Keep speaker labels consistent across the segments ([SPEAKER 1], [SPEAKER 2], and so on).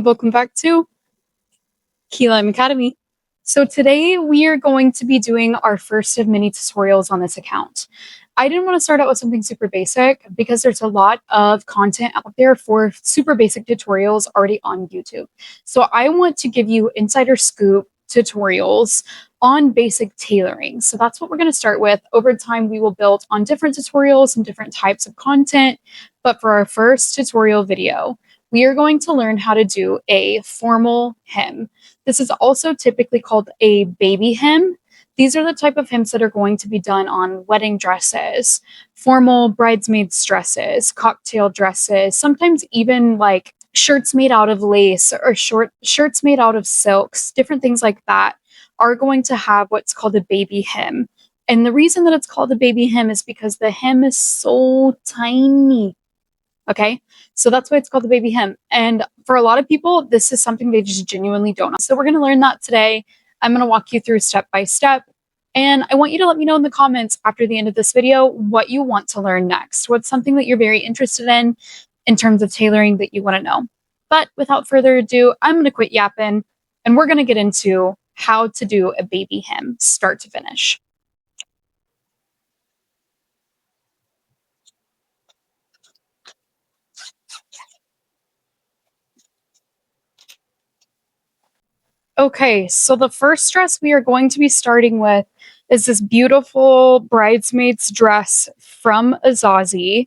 [SPEAKER 1] Welcome back to Key Lime Academy. So today we are going to be doing our first of many tutorials on this account. I didn't want to start out with something super basic because there's a lot of content out there for super basic tutorials already on YouTube. So I want to give you insider scoop tutorials on basic tailoring. So that's what we're going to start with. Over time, we will build on different tutorials and different types of content. But for our first tutorial video, we are going to learn how to do a formal hem. This is also typically called a baby hem. These are the type of hems that are going to be done on wedding dresses, formal bridesmaids dresses, cocktail dresses, sometimes even like shirts made out of lace or shirts made out of silks, different things like that are going to have what's called a baby hem. And the reason that it's called a baby hem is because the hem is so tiny. Okay, so that's why it's called the baby hem. And for a lot of people, this is something they just genuinely don't know. So we're going to learn that today. I'm going to walk you through step by step. And I want you to let me know in the comments after the end of this video what you want to learn next. What's something that you're very interested in terms of tailoring that you want to know. But without further ado, I'm going to quit yapping and we're going to get into how to do a baby hem start to finish. Okay, so the first dress we are going to be starting with is this beautiful bridesmaid's dress from Azazi.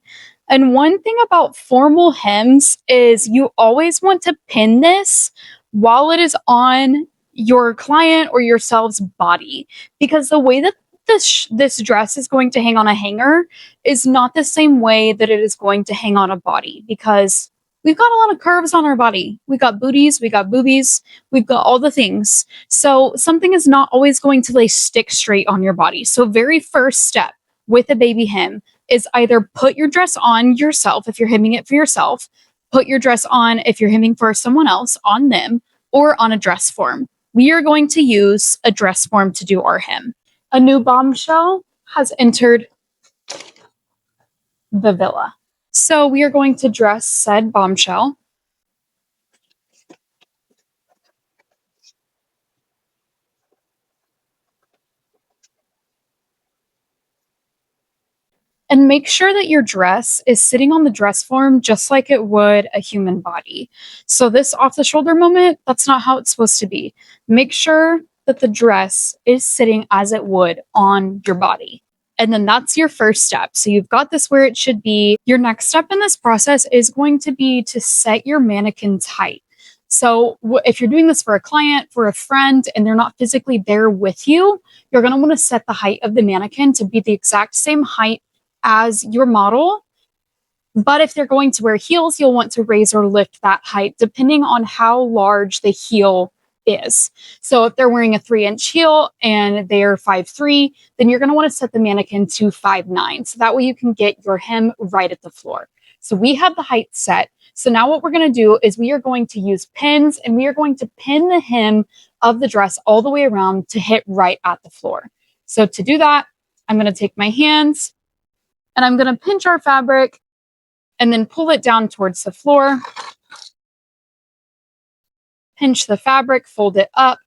[SPEAKER 1] And one thing about formal hems is you always want to pin this while it is on your client or yourself's body, because the way that this dress is going to hang on a hanger is not the same way that it is going to hang on a body, because we've got a lot of curves on our body. We got booties, we got boobies, we've got all the things. So something is not always going to lay stick straight on your body. So very first step with a baby hem is either put your dress on yourself if you're hemming it for yourself, put your dress on if you're hemming for someone else on them, or on a dress form. We are going to use a dress form to do our hem. A new bombshell has entered the villa. So we are going to dress said bombshell. And make sure that your dress is sitting on the dress form just like it would a human body. So this off the shoulder moment, that's not how it's supposed to be. Make sure that the dress is sitting as it would on your body. And then that's your first step. So you've got this where it should be. Your next step in this process is going to be to set your mannequin's height. So if you're doing this for a client, for a friend, and they're not physically there with you, you're going to want to set the height of the mannequin to be the exact same height as your model. But if they're going to wear heels, you'll want to raise or lift that height depending on how large the heel is. So if they're wearing a 3-inch heel and they're 5'3", then you're going to want to set the mannequin to 5'9". So that way you can get your hem right at the floor. So we have the height set. So now what we're going to do is we are going to use pins, and we are going to pin the hem of the dress all the way around to hit right at the floor. So to do that, I'm going to take my hands and I'm going to pinch our fabric and then pull it down towards the floor. Pinch the fabric, fold it up,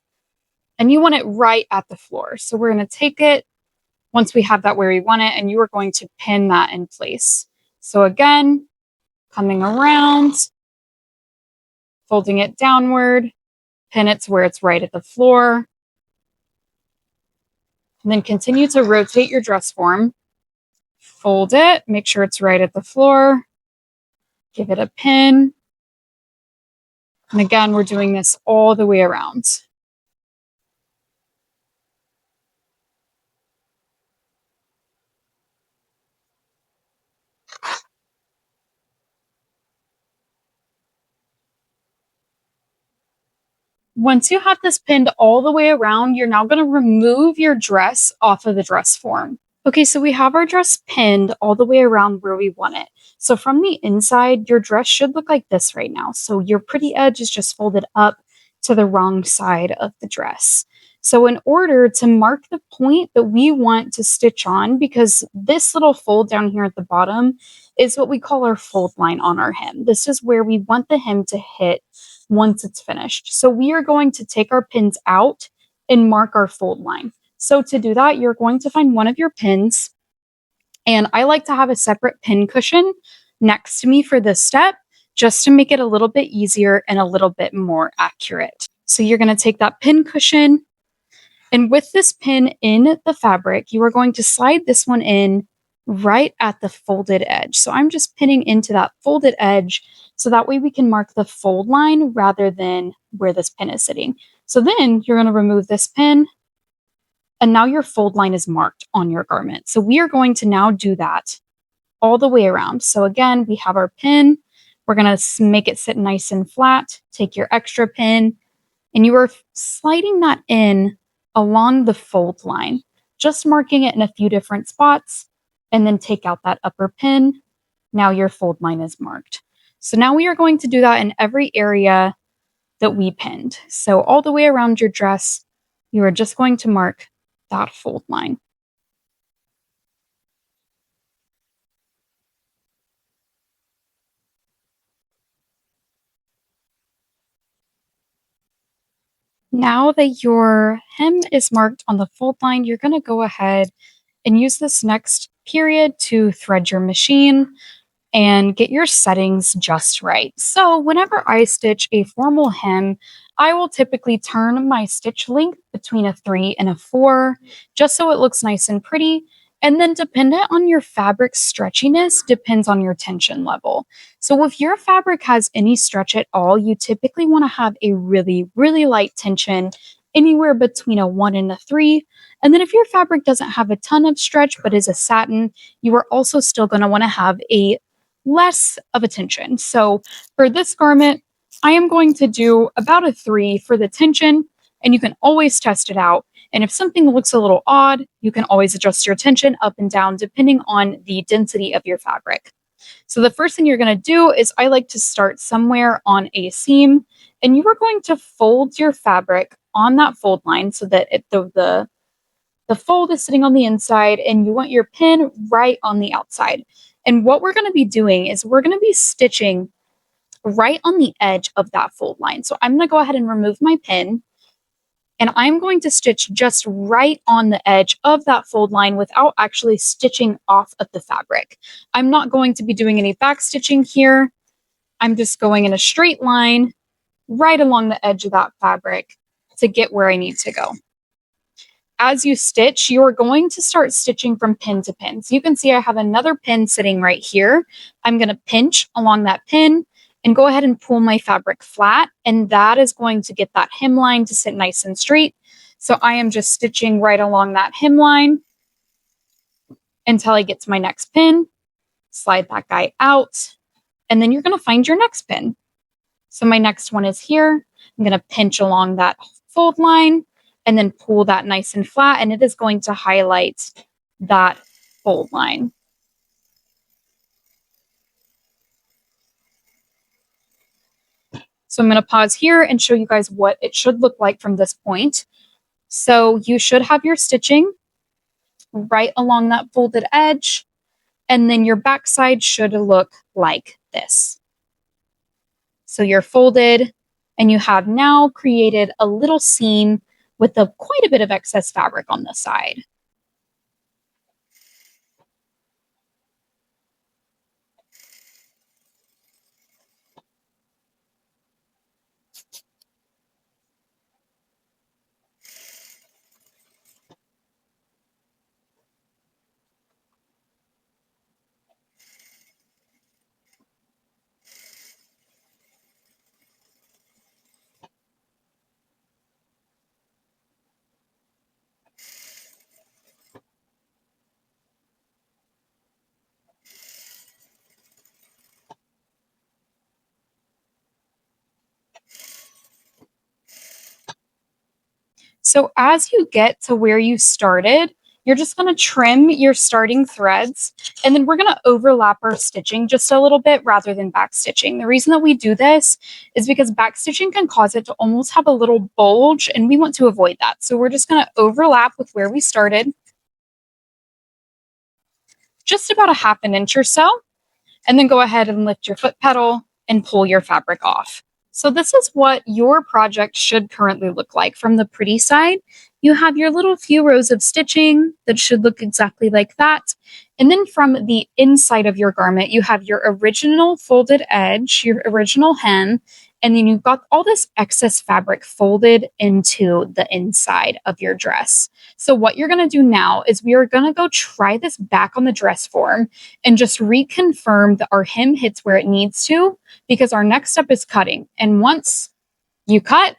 [SPEAKER 1] and you want it right at the floor. So we're going to take it once we have that where we want it, and you are going to pin that in place. So again, coming around, folding it downward, pin it to where it's right at the floor, and then continue to rotate your dress form. Fold it, make sure it's right at the floor, give it a pin. And again, we're doing this all the way around. Once you have this pinned all the way around, you're now going to remove your dress off of the dress form. Okay, so we have our dress pinned all the way around where we want it. So from the inside, your dress should look like this right now. So your pretty edge is just folded up to the wrong side of the dress. So in order to mark the point that we want to stitch on, because this little fold down here at the bottom is what we call our fold line on our hem. This is where we want the hem to hit once it's finished. So we are going to take our pins out and mark our fold line. So to do that, you're going to find one of your pins, and I like to have a separate pin cushion next to me for this step, just to make it a little bit easier and a little bit more accurate. So you're going to take that pin cushion, and with this pin in the fabric, you are going to slide this one in right at the folded edge. So I'm just pinning into that folded edge so that way we can mark the fold line rather than where this pin is sitting. So then you're going to remove this pin, and now your fold line is marked on your garment. So we are going to now do that all the way around. So again, we have our pin. We're going to make it sit nice and flat. Take your extra pin, and you are sliding that in along the fold line, just marking it in a few different spots, and then take out that upper pin. Now your fold line is marked. So now we are going to do that in every area that we pinned. So all the way around your dress, you are just going to mark that fold line. Now that your hem is marked on the fold line, you're going to go ahead and use this next period to thread your machine and get your settings just right. So whenever I stitch a formal hem, I will typically turn my stitch length between a 3 and a 4, just so it looks nice and pretty. And then dependent on your fabric stretchiness depends on your tension level. So if your fabric has any stretch at all, you typically want to have a really, really light tension, anywhere between a 1 and a 3. And then if your fabric doesn't have a ton of stretch but is a satin, you are also still going to want to have a less of a tension. So for this garment, I am going to do about a 3 for the tension, and you can always test it out. And if something looks a little odd, you can always adjust your tension up and down depending on the density of your fabric. So the first thing you're going to do is I like to start somewhere on a seam, and you are going to fold your fabric on that fold line so that the fold is sitting on the inside, and you want your pin right on the outside. And what we're going to be doing is we're going to be stitching right on the edge of that fold line. So I'm going to go ahead and remove my pin, and I'm going to stitch just right on the edge of that fold line without actually stitching off of the fabric. I'm not going to be doing any back stitching here. I'm just going in a straight line right along the edge of that fabric to get where I need to go. As you stitch, you're going to start stitching from pin to pin. So you can see I have another pin sitting right here. I'm going to pinch along that pin and go ahead and pull my fabric flat, and that is going to get that hemline to sit nice and straight. So I am just stitching right along that hemline until I get to my next pin, slide that guy out, and then you're going to find your next pin. So my next one is here. I'm going to pinch along that fold line and then pull that nice and flat, and it is going to highlight that fold line. So I'm going to pause here and show you guys what it should look like from this point. So you should have your stitching right along that folded edge, and then your backside should look like this. So you're folded, and you have now created a little seam with quite a bit of excess fabric on the side. So as you get to where you started, You're just going to trim your starting threads, and then we're going to overlap our stitching just a little bit rather than back stitching. The reason that we do this is because back stitching can cause it to almost have a little bulge, and we want to avoid that. So we're just going to overlap with where we started, just about a half an inch or so, and then go ahead and lift your foot pedal and pull your fabric off. So this is what your project should currently look like. From the pretty side, you have your little few rows of stitching that should look exactly like that. And then from the inside of your garment, you have your original folded edge, your original hem, and then you've got all this excess fabric folded into the inside of your dress. So what you're going to do now is we are going to go try this back on the dress form and just reconfirm that our hem hits where it needs to, because our next step is cutting. And once you cut,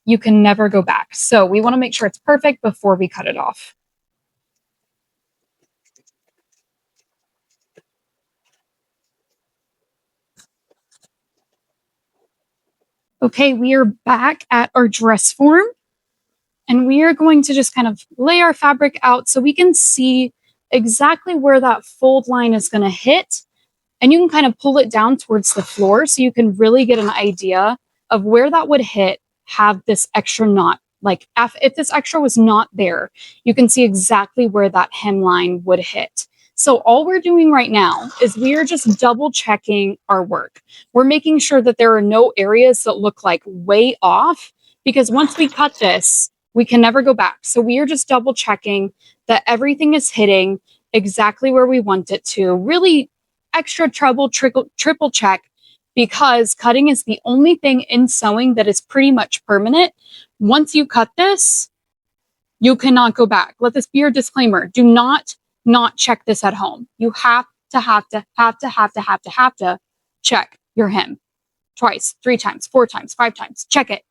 [SPEAKER 1] you can never go back. So we want to make sure it's perfect before we cut it off. Okay, we are back at our dress form, and we are going to just kind of lay our fabric out so we can see exactly where that fold line is going to hit. And you can kind of pull it down towards the floor so you can really get an idea of where that would hit, have this extra knot. Like if this extra was not there, you can see exactly where that hemline would hit. So all we're doing right now is we are just double checking our work. We're making sure that there are no areas that look like way off, because once we cut this, we can never go back. So we are just double checking that everything is hitting exactly where we want it to. Really extra triple check, because cutting is the only thing in sewing that is pretty much permanent. Once you cut this, you cannot go back. Let this be your disclaimer. Do not check this at home. You have to check your hem twice, 3 times, 4 times, 5 times. Check it.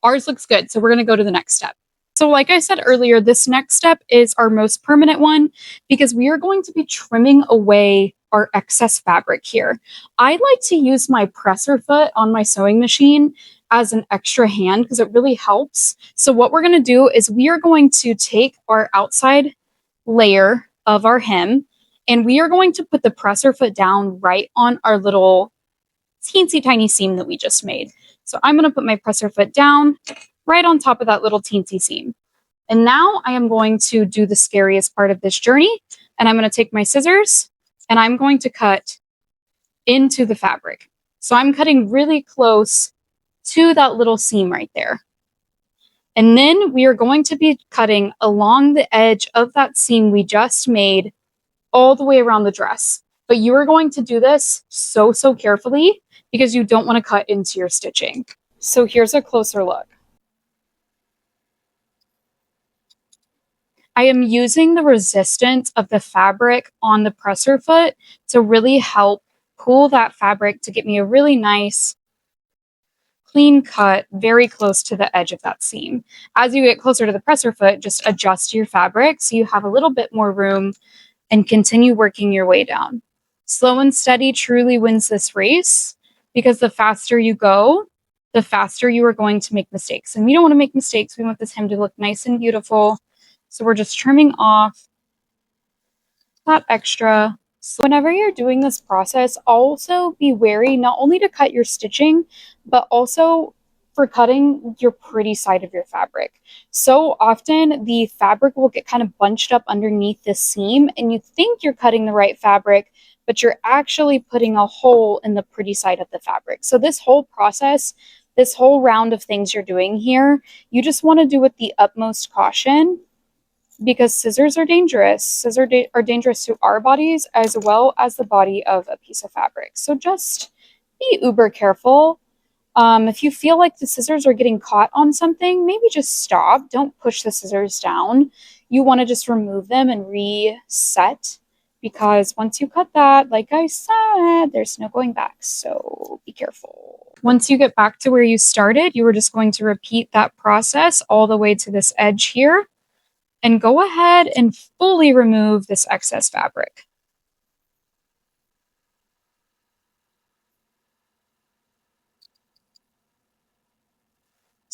[SPEAKER 1] Ours looks good, so we're going to go to the next step. So like I said earlier, this next step is our most permanent one, because we are going to be trimming away our excess fabric here. I like to use my presser foot on my sewing machine as an extra hand because it really helps. So what we're going to do is we are going to take our outside layer of our hem, and we are going to put the presser foot down right on our little teensy tiny seam that we just made. So I'm going to put my presser foot down right on top of that little teensy seam. And now I am going to do the scariest part of this journey. And I'm going to take my scissors and I'm going to cut into the fabric. So I'm cutting really close to that little seam right there. And then we are going to be cutting along the edge of that seam we just made all the way around the dress. But you are going to do this so carefully because you don't want to cut into your stitching. So here's a closer look. I am using the resistance of the fabric on the presser foot to really help pull that fabric to get me a really nice clean cut very close to the edge of that seam. As you get closer to the presser foot, just adjust your fabric so you have a little bit more room and continue working your way down. Slow and steady truly wins this race, because the faster you go, the faster you are going to make mistakes. And we don't want to make mistakes. We want this hem to look nice and beautiful. So we're just trimming off that extra. So whenever you're doing this process, also be wary not only to cut your stitching, but also for cutting your pretty side of your fabric. So often the fabric will get kind of bunched up underneath the seam and you think you're cutting the right fabric, but you're actually putting a hole in the pretty side of the fabric. So this whole process, this whole round of things you're doing here, you just want to do with the utmost caution, because scissors are dangerous. Scissors are dangerous to our bodies as well as the body of a piece of fabric. So just be uber careful. If you feel like the scissors are getting caught on something, maybe just stop. Don't push the scissors down. You want to just remove them and reset, because once you cut that, like I said, there's no going back. So be careful. Once you get back to where you started, you are just going to repeat that process all the way to this edge here. And go ahead and fully remove this excess fabric.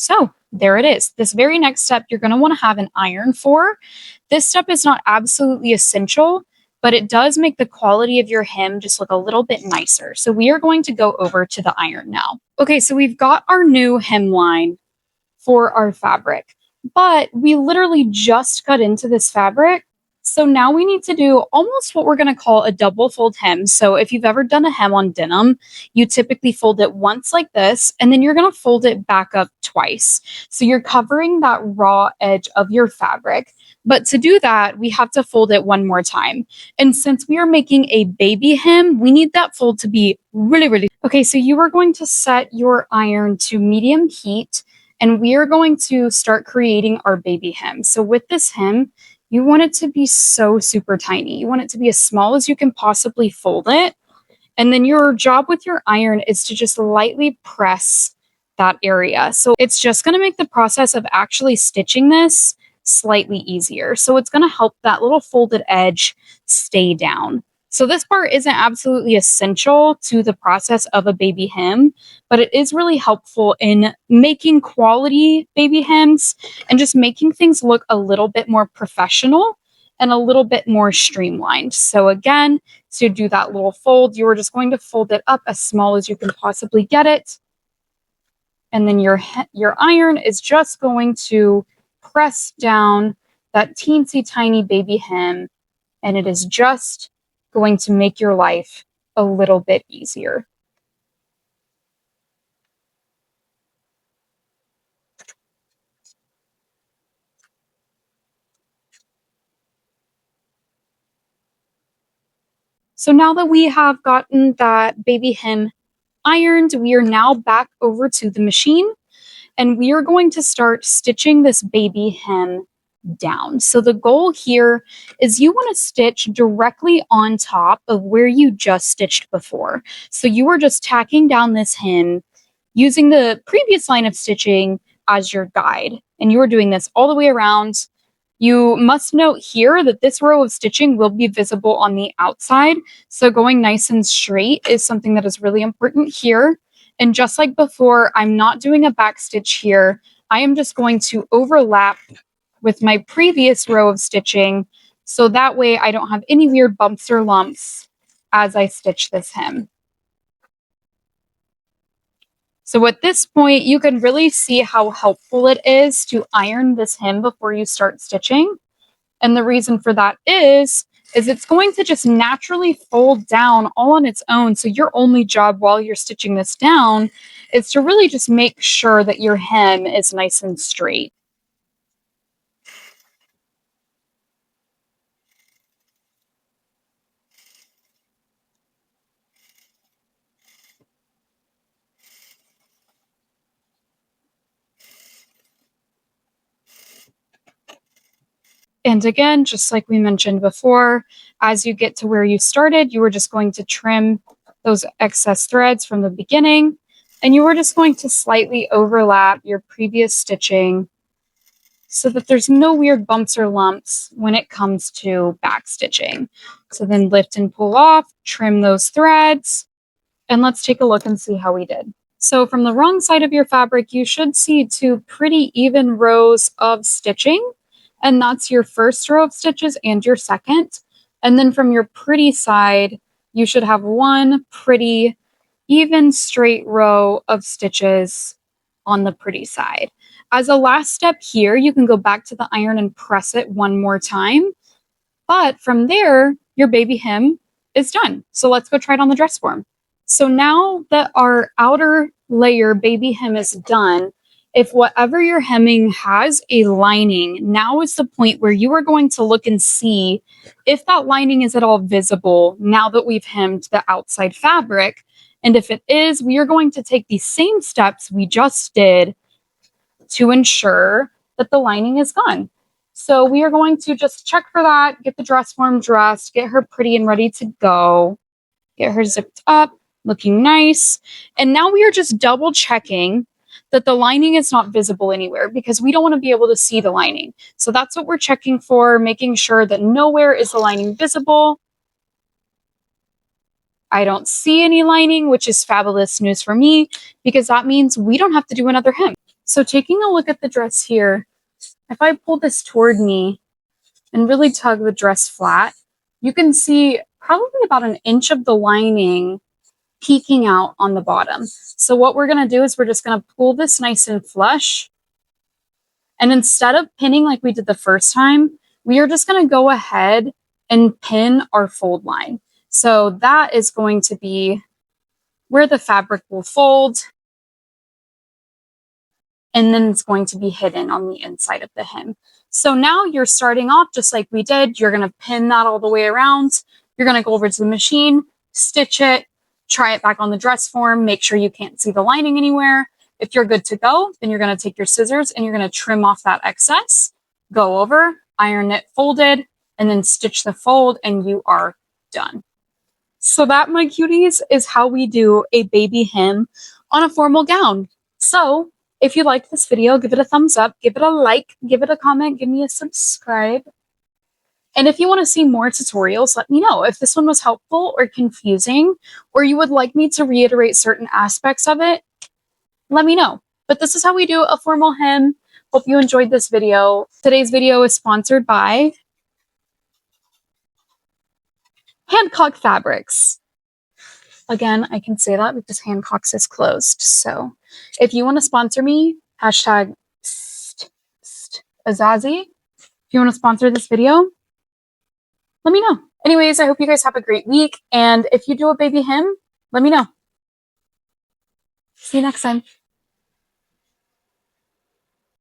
[SPEAKER 1] So there it is. This very next step, you're going to want to have an iron for. This step is not absolutely essential, but it does make the quality of your hem just look a little bit nicer. So we are going to go over to the iron now. Okay, so we've got our new hemline for our fabric, but we literally just cut into this fabric. So now we need to do almost what we're going to call a double fold hem. So if you've ever done a hem on denim, you typically fold it once like this, and then you're going to fold it back up twice. So you're covering that raw edge of your fabric. But to do that, we have to fold it one more time. And since we are making a baby hem, we need that fold to be really, really. Okay, so you are going to set your iron to medium heat, and we are going to start creating our baby hem. So with this hem, you want it to be so super tiny. You want it to be as small as you can possibly fold it. And then your job with your iron is to just lightly press that area. So it's just going to make the process of actually stitching this slightly easier. So it's going to help that little folded edge stay down. So this part isn't absolutely essential to the process of a baby hem, but it is really helpful in making quality baby hems and just making things look a little bit more professional and a little bit more streamlined. So again, to do that little fold, you are just going to fold it up as small as you can possibly get it. And then your iron is just going to press down that teensy tiny baby hem, and it is just going to make your life a little bit easier. So now that we have gotten that baby hem ironed, we are now back over to the machine, and we are going to start stitching this baby hem down. So the goal here is you want to stitch directly on top of where you just stitched before. So you are just tacking down this hem using the previous line of stitching as your guide. And you are doing this all the way around. You must note here that this row of stitching will be visible on the outside. So going nice and straight is something that is really important here. And just like before, I'm not doing a back stitch here. I am just going to overlap with my previous row of stitching, so that way I don't have any weird bumps or lumps as I stitch this hem. So at this point, you can really see how helpful it is to iron this hem before you start stitching. And the reason for that is it's going to just naturally fold down all on its own. So your only job while you're stitching this down is to really just make sure that your hem is nice and straight. And again, just like we mentioned before, as you get to where you started, you were just going to trim those excess threads from the beginning, and you were just going to slightly overlap your previous stitching so that there's no weird bumps or lumps when it comes to back stitching. So then lift and pull off, trim those threads, and let's take a look and see how we did. So from the wrong side of your fabric, you should see two pretty even rows of stitching, and that's your first row of stitches and your second. And then from your pretty side, you should have one pretty even straight row of stitches on the pretty side. As a last step here, you can go back to the iron and press it one more time. But from there, your baby hem is done. So let's go try it on the dress form. So now that our outer layer baby hem is done, if whatever you're hemming has a lining, now is the point where you are going to look and see if that lining is at all visible now that we've hemmed the outside fabric. And if it is, we are going to take the same steps we just did to ensure that the lining is gone. So we are going to just check for that, get the dress form dressed, get her pretty and ready to go, get her zipped up, looking nice. And now we are just double checking that the lining is not visible anywhere because we don't want to be able to see the lining. So that's what we're checking for, making sure that nowhere is the lining visible. I don't see any lining, which is fabulous news for me because that means we don't have to do another hem. So taking a look at the dress here, if I pull this toward me and really tug the dress flat, you can see probably about an inch of the lining peeking out on the bottom. So what we're going to do is we're just going to pull this nice and flush. And instead of pinning like we did the first time, we are just going to go ahead and pin our fold line. So that is going to be where the fabric will fold. And then it's going to be hidden on the inside of the hem. So now you're starting off just like we did. You're going to pin that all the way around. You're going to go over to the machine, stitch it, try it back on the dress form, make sure you can't see the lining anywhere. If you're good to go, then you're going to take your scissors and you're going to trim off that excess, go over, iron it folded, and then stitch the fold, and you are done. So that, my cuties, is how we do a baby hem on a formal gown. So if you liked this video, give it a thumbs up, give it a like, give it a comment, give me a subscribe. And if you want to see more tutorials, let me know. If this one was helpful or confusing, or you would like me to reiterate certain aspects of it, let me know. But this is how we do a formal hem. Hope you enjoyed this video. Today's video is sponsored by Hancock Fabrics. Again, I can say that because Hancock's is closed. So if you want to sponsor me, hashtag Azazi. If you want to sponsor this video, let me know. Anyways, I hope you guys have a great week. And if you do a baby hem, let me know. See you next time.